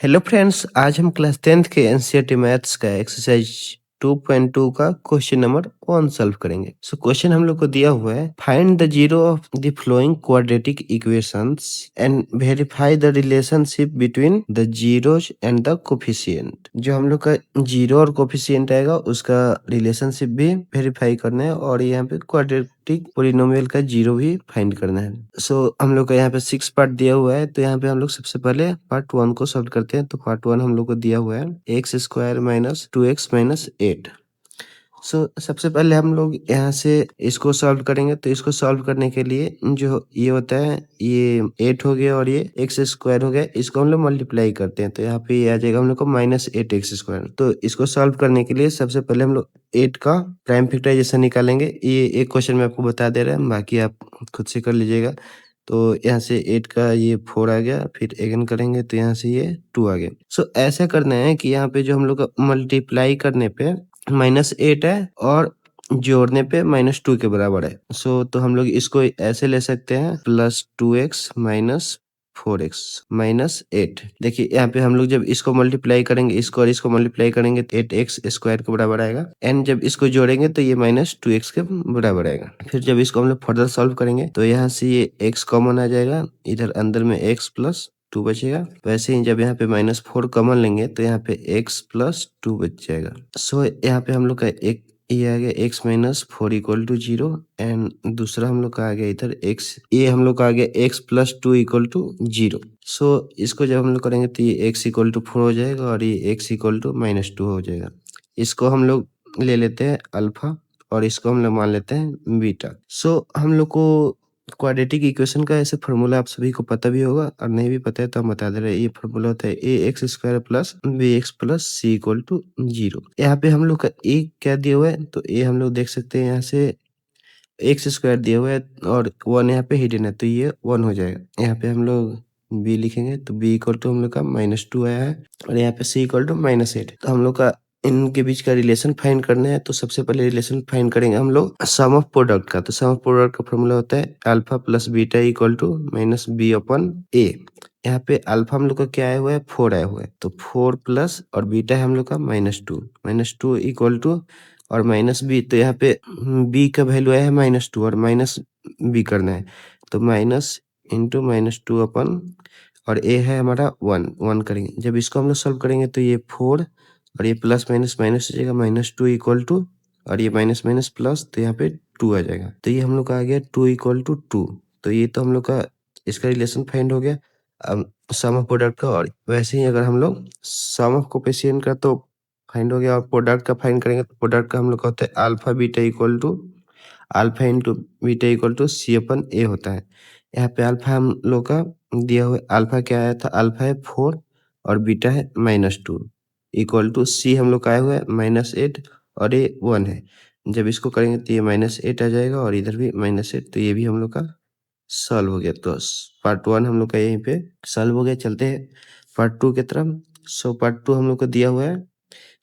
Hello friends, आज हम class 10th के एनसीईआरटी मैथ्स का एक्सरसाइज 2.2 का क्वेश्चन नंबर 1 सॉल्व करेंगे। सो क्वेश्चन हम लोग को दिया हुआ है, find the zero of the flowing quadratic equations and verify the relationship between the zeros and the coefficient. जो हम लोग का जीरो और कोफिशिएंट आएगा उसका रिलेशनशिप भी वेरीफाई करना है और यहाँ पे क्वाड्रेटिक पोलिनोमियल का जीरो भी फाइंड करना है। सो हम लोग का यहाँ पे 6 पार्ट दिया हुआ है, तो यहाँ पे हम लोग सबसे पहले पार्ट 1 को सॉल्व करते हैं। तो पार्ट 1 हम लोग को दिया हुआ है x square minus 2x minus 8। सो सबसे पहले हम लोग यहाँ से इसको सॉल्व करेंगे। तो इसको सॉल्व करने के लिए जो ये होता है, ये 8 हो गया और ये एक्स स्क्वायर हो गया, इसको हम लोग मल्टीप्लाई करते हैं। तो यहाँ पे ये आ जाएगा हम लोग को माइनस 8x स्क्वायर। तो इसको सॉल्व करने के लिए सबसे पहले हम लोग 8 का प्राइम फैक्टराइजेशन निकालेंगे। ये एक क्वेश्चन में आपको बता दे रहा है, बाकी आप खुद से कर लीजिएगा। तो यहाँ से 8 का ये 4 आ गया, फिर अगेन करेंगे तो यहाँ से ये 2 आ गया। सो ऐसा करना है कि यहाँ पे जो हम लोग का मल्टीप्लाई करने पे -8 है और जोड़ने पे -2 के बराबर है। सो तो हम लोग इसको ऐसे ले सकते हैं, +2x माइनस 4x माइनस 8। देखिए यहाँ पे हम लोग जब इसको मल्टीप्लाई करेंगे, इसको और इसको मल्टीप्लाई करेंगे तो 8x स्क्वायर के बराबर आएगा, एंड जब इसको जोड़ेंगे तो ये -2x के बराबर आएगा। फिर जब इसको हम लोग फर्दर सॉल्व करेंगे तो यहाँ से ये x कॉमन आ जाएगा, इधर अंदर में x प्लस 2 बचेगा। वैसे ही जब यहाँ पे -4 कॉमन लेंगे तो यहाँ पे x प्लस 2 बच जाएगा। सो यहाँ पे हम लोग का एक ये आ गया x minus 4 equal to 0, and दूसरा हम लोग का आ गया इधर x, ये हम लोग का आ गया x प्लस 2 इक्वल टू 0। सो इसको जब हम लोग करेंगे तो ये x इक्वल टू 4 हो जाएगा और ये x इक्वल टू -2 हो जाएगा। इसको हम लोग ले लेते हैं अल्फा और इसको हम लोग मान लेते हैं बीटा। सो हम लोग को क्वाड्रेटिक इक्वेशन का ऐसे फॉर्मूला आप सभी को पता भी होगा, और नहीं भी पता है तो हम बता दे रहे हैं। ये फॉर्मूला होता है a x square plus b x plus c equal to 0। यहाँ पे हम लोग का ए क्या दिया हुआ है, तो ए हम लोग देख सकते हैं यहाँ से एक्स स्क्वायर दिया हुआ है और 1 यहाँ पे हिडन है, तो ये 1 हो जाएगा। यहाँ पे हम लोग बी लिखेंगे तो बी इक्वल टू हम लोग का -2 आया है और यहाँ पे सी इक्वल टू -8। तो हम लोग का इनके बीच का रिलेशन फाइंड करना है। तो सबसे पहले रिलेशन फाइंड करेंगे हम लोग सम ऑफ प्रोडक्ट का। तो सम ऑफ प्रोडक्ट का फॉर्मूला होता है alpha plus beta equal to minus b upon a. यहाँ पे अल्फा हम लोग का क्या आया हुआ है, 4 आया हुआ है, तो 4 प्लस और बीटा है हम लोग का -2 इक्वल टू और माइनस बी। तो यहाँ पे बी का वैल्यू आया है -2 और माइनस बी करना है, तो माइनस इंटू -2 अपन और ए है हमारा 1 करेंगे। जब इसको हम लोग सॉल्व करेंगे तो ये 4 और ये प्लस माइनस माइनस हो जाएगा, -2 इक्वल टू और ये माइनस माइनस प्लस, तो यहाँ पे 2 आ जाएगा। तो ये हम लोग का आ गया 2 इक्वल टू 2। तो ये तो हम लोग का इसका रिलेशन फाइंड हो गया। अब सम ऑफ प्रोडक्ट का, और वैसे ही अगर हम लोग सम ऑफ कोफिशिएंट का तो फाइंड हो गया, और प्रोडक्ट का फाइंड करेंगे तो प्रोडक्ट का हम लोग का होता है alpha beta equal to alpha into beta equal to c upon a होता है। यहाँ पे अल्फा हम लोग का दिया हुआ है, अल्फा क्या आया था, अल्फा है 4 और बीटा है -2 इक्वल टू सी हम लोग का आया हुआ है -8 और ये 1 है। जब इसको करेंगे तो ये -8 आ जाएगा और इधर भी -8, तो ये भी हम लोग का सॉल्व हो गया। तो पार्ट 1 हम लोग का यहीं पे सॉल्व हो गया। चलते हैं पार्ट 2 की तरफ। सो पार्ट 2 हम लोग को दिया हुआ है,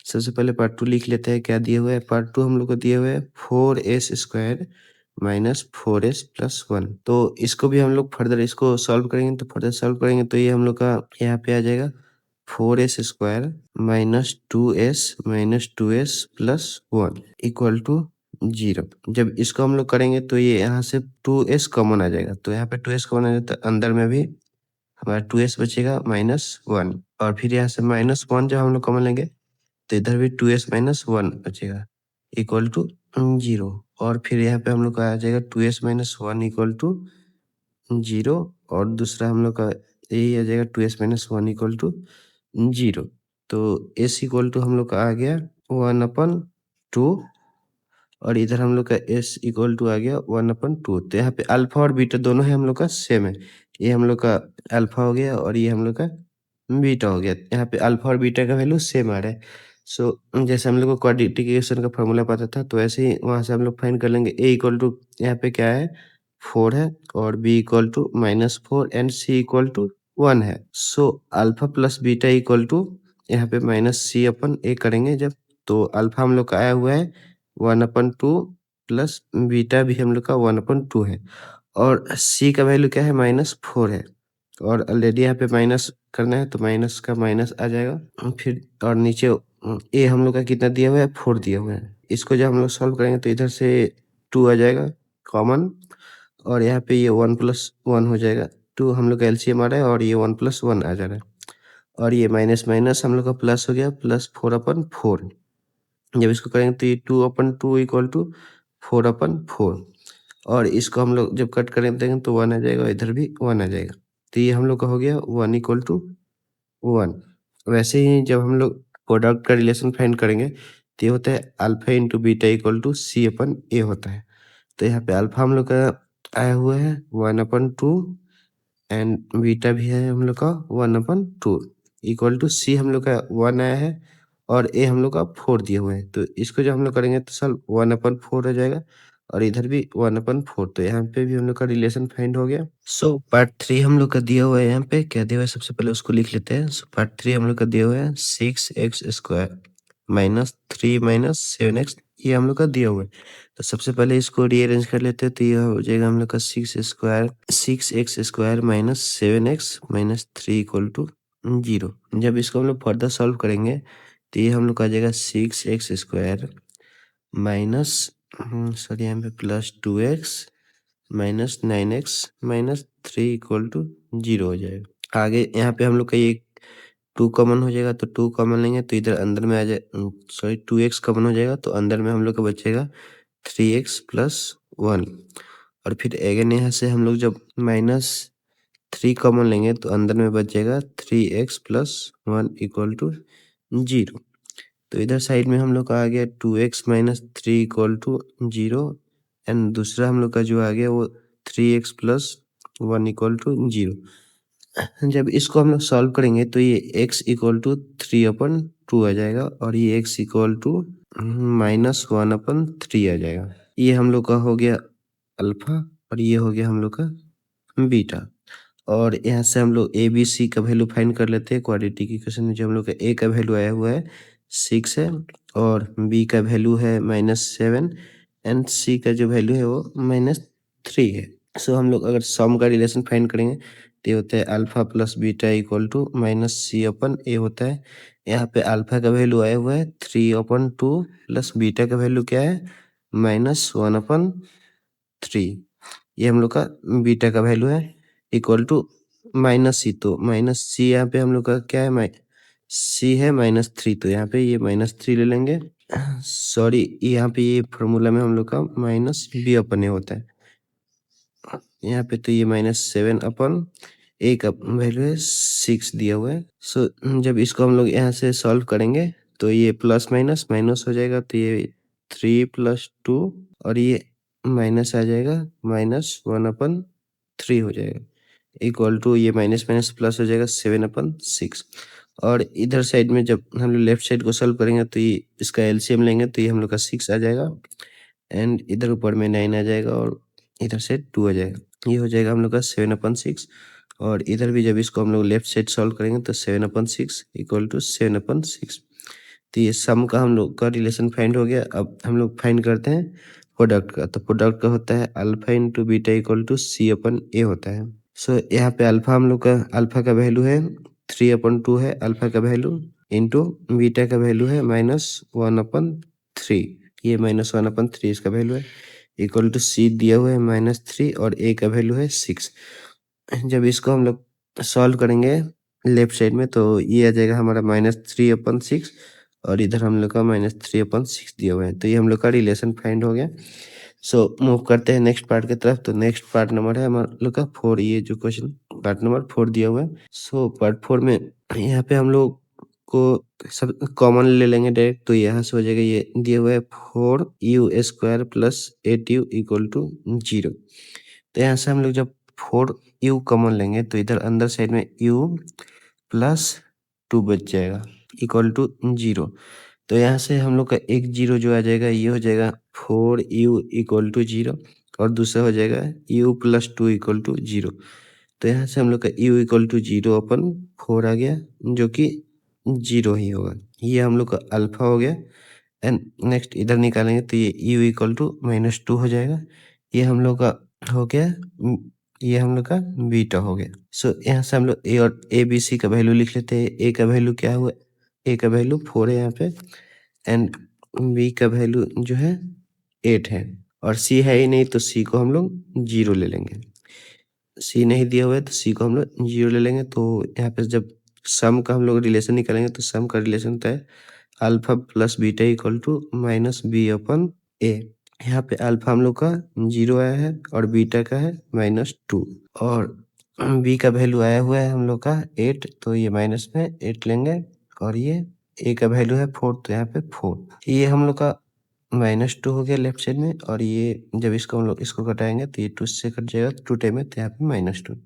सबसे पहले पार्ट 2 लिख लेते हैं। क्या दिया हुआ है, पार्ट 2 हम लोग को दिया हुआ है 4s square minus 4s plus 1। तो इसको भी हम लोग फर्दर इसको सॉल्व करेंगे, तो फर्दर सॉल्व करेंगे तो ये हम लोग का यहाँ पे आ जाएगा 4s square -2s plus 1 equal to 0। जब इसको हम लोग करेंगे तो ये यहाँ से 2s कॉमन आ जाएगा, तो यहाँ पे 2s कॉमन आ जाता है, अंदर में भी हमारा 2s बचेगा -1, और फिर यहाँ से -1 जब हम लोग कॉमन लेंगे तो इधर भी 2s माइनस 1 बचेगा इक्वल टू 0, और फिर यहाँ पे हम लोग का आ जाएगा 2s माइनस 1 इक्वल टू 0, और दूसरा हम लोग का यही आ जाएगा 2s माइनस 1 इक्वल टू 0। तो s इक्वल टू हम लोग का आ गया 1/2, और इधर हम लोग का s इक्वल टू आ गया 1/2। तो यहाँ पे अल्फा और बीटा दोनों है हम लोग का सेम है, ये हम लोग का अल्फा हो गया और ये हम लोग का बीटा हो गया। यहाँ पे अल्फा और बीटा का वैल्यू सेम आ रहा है। सो जैसे हम लोग को क्वाड्रेटिक इक्वेशन का फॉर्मूला पता था, तो ऐसे ही वहाँ से हम लोग फाइंड कर लेंगे। ए इक्वल टू यहाँ पे क्या है, 4 है, और b equal to -4 and c equal to 1 है। So alpha plus beta equal to यहाँ पे -c अपन ए करेंगे जब, तो अल्फा हम लोग का आया हुआ है 1/2 प्लस बीटा भी हम लोग का 1/2 है, और c का वैल्यू क्या है, -4 है। और ऑलरेडी यहाँ पे माइनस करना है तो माइनस का माइनस आ जाएगा। फिर और नीचे ए हम लोग का कितना दिया हुआ है, 4 दिया हुआ है। इसको जब हम लोग सॉल्व करेंगे तो इधर से 2 आ जाएगा कॉमन, और यहाँ पे ये 1 + 1 हो जाएगा। 2 हम लोग का एलसीएम आ रहा है और ये 1 + 1 आ जा रहा है, और ये माइनस माइनस हम लोग का प्लस हो गया, प्लस 4/4। जब इसको करेंगे तो ये 2/2 = 4/4, और इसको हम लोग जब कट करेंगे देंगे तो 1 आ जाएगा, इधर भी 1 आ जाएगा। तो ये हम लोग का हो गया 1 = 1। वैसे ही जब हम लोग प्रोडक्ट का रिलेशन फाइंड करेंगे तो ये होता है अल्फा इंटू बीटा = C/A होता है। तो यहाँ पे अल्फा हम लोग का आया हुआ है 1/2, एंड बीटा भी है हम लोग का 1/2 = C हम लोग का 1 आया है, और ए हम लोग का 4 दिए हुए हैं। तो इसको जब हम लोग करेंगे तो सर 1/4 हो जाएगा, और इधर भी 1/4। तो यहाँ पे भी हम लोग का रिलेशन फाइंड हो गया। सो पार्ट 3 हम लोग का दिया हुआ है। यहाँ पे क्या दिया हुआ है, सबसे पहले उसको लिख लेते हैं। सो पार्ट 3 हम लोग का दिया हुआ है 6x² -3 - 7x, ये हम लोग का दिया हुआ है। तो सबसे पहले इसको रीअरेंज कर लेते हैं, तो ये हो जाएगा हम लोग का 6x² -7x - 3 = 0। जब इसको हम लोग फर्दर सॉल्व करेंगे तो ये हम लोग का आ जाएगा 6x² माइनस सॉरी यहाँ पे +2x -9x - 3 = 0 हो जाएगा। आगे यहाँ पे हम लोग का ये 2 कॉमन हो जाएगा, तो 2 कॉमन लेंगे तो इधर अंदर में आ जाए, सॉरी 2x कॉमन हो जाएगा, तो अंदर में हम लोग का बचेगा 3x + 1। और फिर अगेन यहाँ से हम लोग जब -3 कॉमन लेंगे तो अंदर में बच जाएगा 3x + 1 = 0। तो इधर साइड में हम लोग का आ गया 2x - 3 = 0, एंड दूसरा हम लोग का जो आ गया वो 3x + 1 = 0। जब इसको हम लोग सॉल्व करेंगे तो ये x = 3/2 आ जाएगा, और ये x = -1/3 आ जाएगा। ये हम लोग का हो गया अल्फा, और ये हो गया हम लोग का बीटा। और यहाँ से हम लोग ए बी सी का वैल्यू फाइंड कर लेते हैं। क्वाड्रेटिक इक्वेशन में जो हम लोग का ए का वैल्यू आया हुआ है 6 है, और बी का वैल्यू है -7, एंड सी का जो वैल्यू है वो -3 है। सो हम लोग अगर सम का रिलेशन फाइंड करेंगे तो ये होता है अल्फा प्लस बीटा = -C/A होता है। यहाँ पे अल्फा का वैल्यू आया हुआ है 3/2, प्लस बीटा का वैल्यू क्या है -1/3। ये हम लोग का बीटा का वैल्यू है -C। तो -C यहाँ पे हम लोग का क्या है, C है -3, तो यहाँ पे ये -3 ले लेंगे। सॉरी यहाँ पे ये फॉर्मूला में हम लोग का -B/A होता है। यहाँ पे तो ये -7/A का वैल्यू है 6 दिया हुआ है। सो जब इसको हम लोग यहाँ से सॉल्व करेंगे तो ये प्लस माइनस माइनस हो जाएगा, तो ये 3 + 2, और ये माइनस आ जाएगा -1/3 हो जाएगा, = ये माइनस माइनस प्लस हो जाएगा 7/6। और इधर साइड में जब हम लोग लेफ्ट साइड को सॉल्व करेंगे तो ये इसका एलसीएम लेंगे तो ये हम लोग का 6 आ जाएगा, एंड इधर ऊपर में 9 आ जाएगा, और इधर से 2 आ जाएगा। ये हो जाएगा हम लोग का 7/6। और इधर भी जब इसको हम लोग लेफ्ट साइड सॉल्व करेंगे तो 7/6 = 7/6। तो ये सम का हम लोग का रिलेशन फाइंड हो गया। अब हम लोग फाइंड करते हैं प्रोडक्ट का। तो प्रोडक्ट का होता है अल्फा इंटू बीटा = C/A होता है। सो यहाँ पे अल्फा का वैल्यू है 3/2 है अल्फा का वैल्यू, इंटू बीटा का वैल्यू है -1/3। ये -1/3 इसका वैल्यू है, = C दिया हुआ है -3, और A का वैल्यू है 6। जब इसको हम लोग सॉल्व करेंगे लेफ्ट साइड में तो ये आ जाएगा हमारा -3/6, और इधर हम लोग का -3/6 दिया हुआ है। तो ये हम लोग का रिलेशन फाइंड हो गया। सो मूव करते हैं नेक्स्ट पार्ट की तरफ। तो नेक्स्ट पार्ट नंबर है हमारा लोग का 4। ये जो क्वेश्चन पार्ट नंबर 4 दिया हुआ है। सो पार्ट 4 में यहाँ पे हम लोग को सब कॉमन ले लेंगे डायरेक्ट। तो यहाँ से हो जाएगा, ये दिया हुआ है 4u² + 8u = 0। तो यहाँ से हम लोग जब 4u कॉमन लेंगे तो इधर अंदर साइड में u + 2 बच जाएगा = 0। तो यहाँ से हम लोग का एक 0 जो आ जाएगा ये हो जाएगा 4u = 0, और दूसरा हो जाएगा u + 2 = 0। तो यहाँ से हम लोग का u = 0/4 आ गया, जो कि 0 ही होगा। ये हम लोग का अल्फा हो गया। एंड नेक्स्ट इधर निकालेंगे तो ये u = -2 हो जाएगा। ये हम लोग का हो गया ये हम लोग का बीटा हो गया। सो यहाँ से हम लोग ए और ए बी सी का वैल्यू लिख लेते हैं। ए का वैल्यू क्या हुआ, ए का वैल्यू 4 है यहाँ पे, एंड बी का वैल्यू जो है 8 है, और सी है ही नहीं तो सी को हम लोग 0 ले लेंगे। सी नहीं दिया हुआ है तो सी को हम लोग 0 ले लेंगे। तो यहाँ पे जब सम का हम लोग रिलेशन निकालेंगे तो सम का रिलेशन होता है alpha plus beta equal to minus b upon a. यहाँ पे अल्फा हम लोग का 0 आया है और बीटा का है -2, और बी का वैल्यू आया हुआ है हम लोग का 8, तो ये माइनस में 8 लेंगे, और ये ए का वैल्यू है 4 तो यहाँ पे 4। ये हम लोग का -2 हो गया लेफ्ट साइड में, और ये जब इसको हम लोग इसको घटाएंगे तो ये 2 से कट जाएगा 2 टाइम में, तो यहाँ पे -2।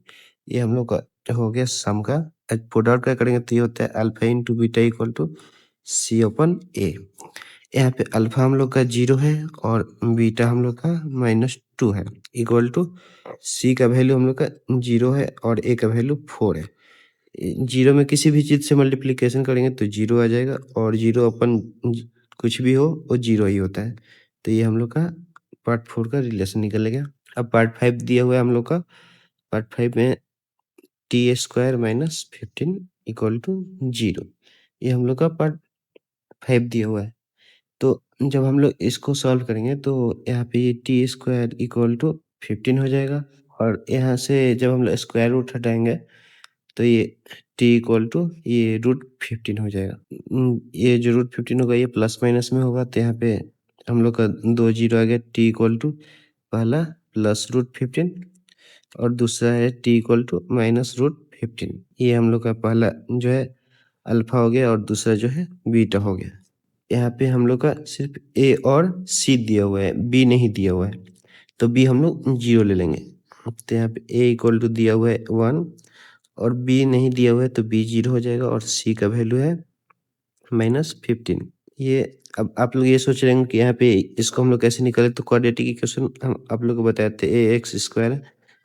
ये हम लोग का हो गया सम का। प्रोडक्ट का करेंगे तो ये होता है alpha into beta equal to c upon a. यहाँ पे अल्फा हम लोग का 0 है और बीटा हम लोग का -2 है, इक्वल टू सी का वैल्यू हम लोग का 0 है और ए का वैल्यू 4 है। 0 में किसी भी चीज़ से मल्टीप्लिकेशन करेंगे तो 0 आ जाएगा, और 0 अपन कुछ भी हो वो 0 ही होता है। तो ये हम लोग का पार्ट 4 का रिलेशन निकल गया। अब पार्ट 5 दिया हुआ है हम लोग का। पार्ट 5 में t square minus 15 equal to 0, ये हम लोग का पार्ट 5 दिया हुआ है। तो जब हम लोग इसको सॉल्व करेंगे तो यहाँ पे ये टी स्क्वायर इक्वल टू 15 हो जाएगा, और यहाँ से जब हम लोग स्क्वायर रूट हटाएंगे तो ये टी इक्वल टू ये √15 हो जाएगा। ये जो √15 होगा ये प्लस माइनस में होगा, तो यहाँ पे हम लोग का 2 जीरो आ गया। टी इक्वल टू पहला प्लस √15 और दूसरा है टी इक्वल टू -√15। ये हम लोग का पहला जो है अल्फा हो गया और दूसरा जो है बीटा हो गया। यहाँ पे हम लोग का सिर्फ ए और सी दिया हुआ है, बी नहीं दिया हुआ है, तो बी हम लोग 0 ले लेंगे। तो यहाँ पे ए इक्वल टू दिया हुआ है 1 और बी नहीं दिया हुआ है तो बी 0 हो जाएगा, और सी का वैल्यू है -15। ये अब आप लोग ये सोच रहे होंगे कि यहाँ पे इसको हम लोग कैसे निकाले, तो क्वाड्रेटिक इक्वेशन हम आप लोग को बताए थे a x square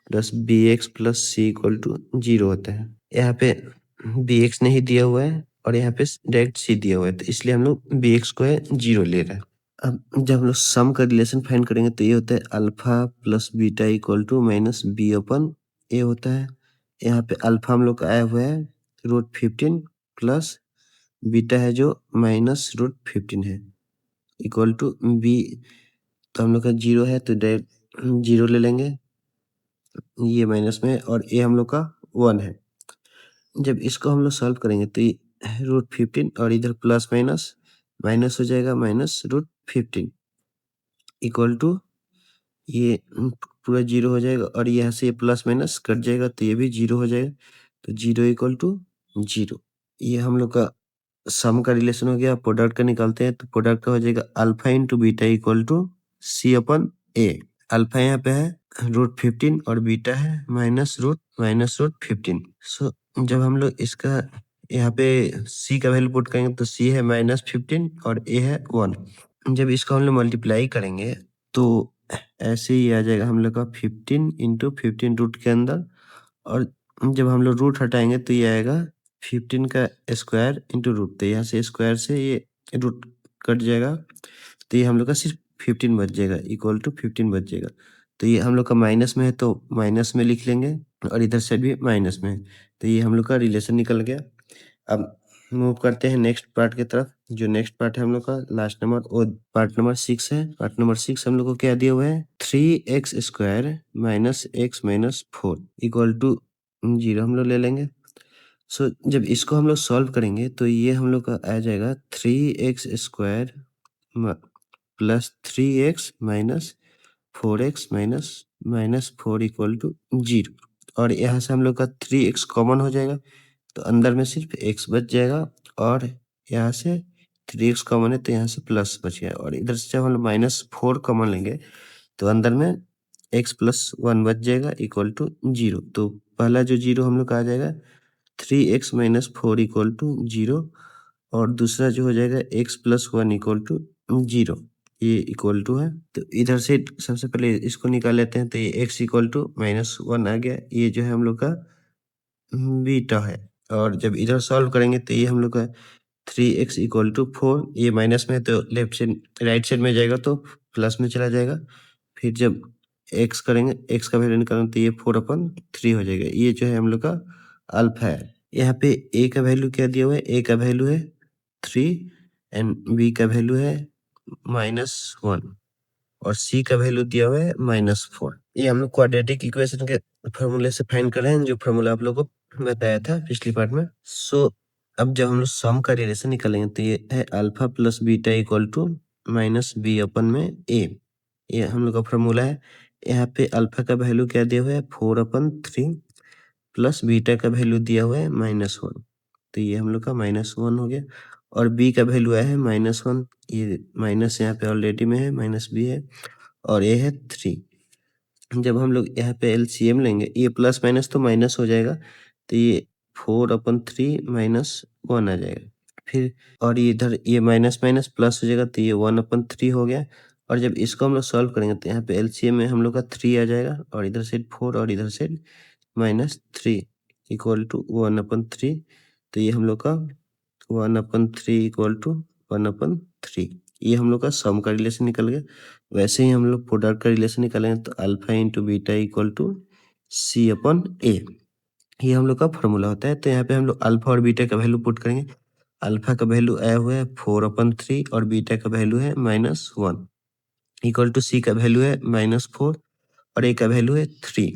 plus b x plus c equal to 0 होता है। यहाँ पे बी एक्स नहीं दिया हुआ है और यहाँ पे डायरेक्ट सी दिया हुआ है, तो इसलिए हम लोग बी एक्स को है 0 ले रहे हैं। अब जब हम लोग सम का रिलेशन फाइंड करेंगे तो ये होता है alpha plus beta equal to minus b upon a होता है। यहाँ पे अल्फा हम लोग का आया हुआ है √15 प्लस बीटा है जो -√15 है, इक्वल टू बी, तो हम लोग का 0 है तो डायरेक्ट 0 ले लेंगे ये माइनस में, और ए हम लोग का 1 है। जब इसको हम लोग सॉल्व करेंगे तो ये √15 और इधर प्लस माइनस माइनस हो जाएगा, -√15 इक्वल टू ये पूरा 0 हो जाएगा, और यहाँ से ये प्लस माइनस कट जाएगा तो ये भी 0 हो जाएगा, तो 0 इक्वल टू 0। ये हम लोग का सम का रिलेशन हो गया। प्रोडक्ट का निकालते हैं तो प्रोडक्ट का हो जाएगा alpha into beta equal to c upon a. Alpha यहाँ पे है √15 और बीटा है -√15। सो जब हम लोग इसका यहाँ पे सी का वैल्यू पुट करेंगे तो सी है -15 और ए है 1। जब इसको हम लोग मल्टीप्लाई करेंगे तो ऐसे ही आ जाएगा हम लोग का 15 इंटू 15 रूट के अंदर, और जब हम लोग रूट हटाएंगे तो ये आएगा 15 का स्क्वायर इंटू रूट, तो यहाँ से स्क्वायर से ये रूट कट जाएगा, तो ये हम लोग का सिर्फ 15 बच जाएगा, इक्वल टू 15 बच जाएगा। तो ये हम लोग का माइनस में है तो माइनस में लिख लेंगे, और इधर साइड भी माइनस में है, तो ये हम लोग का रिलेशन निकल गया। अब मूव करते हैं नेक्स्ट पार्ट की तरफ। जो नेक्स्ट पार्ट है हम लोग का लास्ट नंबर, वो पार्ट नंबर 6 है। पार्ट नंबर 6 हम लोग को क्या दिया हुआ है, 3x square minus x minus 4 equal to 0 हम लोग ले लेंगे। सो जब इसको हम लोग सॉल्व करेंगे तो ये हम लोग का आ जाएगा 3x square plus 3x minus 4x minus -4 equal to 0, और यहाँ से हम लोग का 3x कॉमन हो जाएगा तो अंदर में सिर्फ x बच जाएगा, और यहाँ से 3x कॉमन है तो यहाँ से प्लस बच गया, और इधर से जब हम लोग -4 कॉमन लेंगे तो अंदर में x प्लस 1 बच जाएगा इक्वल टू 0। तो पहला जो 0 हम लोग का आ जाएगा 3x माइनस 4 इक्वल टू 0, और दूसरा जो हो जाएगा x प्लस 1 इक्वल टू 0, ये इक्वल टू है। तो इधर से सबसे पहले इसको निकाल लेते हैं, तो ये x इक्वल टू -1 आ गया, ये जो है हम लोग का बीटा है। और जब इधर सॉल्व करेंगे तो ये हम लोग का 3x इक्वल टू 4, ये माइनस में है तो लेफ्ट साइड राइट साइड में जाएगा तो प्लस में चला जाएगा। फिर जब एक्स करेंगे, एक्स का वैल्यू निकालेंगे तो ये 4/3 हो जाएगा। ये जो है हम लोग का अल्फा है। यहाँ पे ए का वैल्यू क्या दिया हुआ है? ए का वैल्यू है 3 एंड बी का वैल्यू है -1 और सी का वैल्यू दिया हुआ है -4। ये हम लोग क्वाड्रेटिक इक्वेशन के फॉर्मूले से फाइंड कर रहे हैं, जो फॉर्मूला आप लोगों को बताया था पिछली पार्ट में। अब जब हम लोग सम का रिलेशन निकालेंगे तो ये है alpha plus beta equal to -b/a। ये हम लोग का फॉर्मूला है। यहाँ पे अल्फा का वैल्यू क्या दिया हुआ है? 4/3 प्लस बीटा का वैल्यू दिया हुआ है -1। तो ये हम लोग का -1 हो गया और बी का वैल्यू आया है -1। ये माइनस यहाँ पे ऑलरेडी में है, -b है और ये है 3। जब हम लोग यहाँ पे एलसीएम लेंगे, ये प्लस माइनस तो माइनस हो जाएगा, तो ये 4/3 -1 आ जाएगा। फिर और ये इधर ये माइनस माइनस प्लस हो जाएगा, तो ये 1/3 हो गया। और जब इसको हम लोग सॉल्व करेंगे तो यहाँ पे एलसीएम में हम लोग का 3 आ जाएगा और इधर से 4 और इधर से -3 इक्वल टू 1/3। तो ये हम लोग का 1/3 इक्वल टू 1/3। ये हम लोग का सम का रिलेशन निकल गया। वैसे ही हम लोग प्रोडक्ट का रिलेशन निकालेंगे तो alpha into beta equal to C/A। ये हम लोग का फॉर्मूला होता है। तो यहाँ पे हम लोग अल्फा और बीटा का वैल्यू पुट करेंगे। अल्फा का वैल्यू आया हुआ है 4/3 और बीटा का वैल्यू है -1 इक्वल टू सी का वैल्यू है -4 और ए का वैल्यू है 3।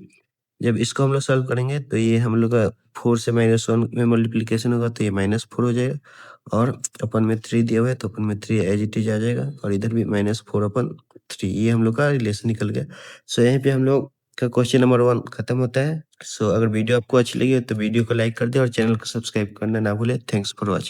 जब इसको हम लोग सॉल्व करेंगे तो ये हम लोग का 4 से -1 में मल्टीप्लिकेशन होगा तो ये -4 हो जाएगा और अपन में 3 दिया हुआ है तो अपन में 3 एज इट इज आ जाएगा और इधर भी -4/3। ये हम लोग का रिलेशन निकल गया। सो यहीं पे हम लोग का क्वेश्चन नंबर 1 खत्म होता है। सो अगर वीडियो आपको अच्छी लगी हो तो वीडियो को लाइक कर दे और चैनल को सब्सक्राइब करना ना भूले। Thanks for watching.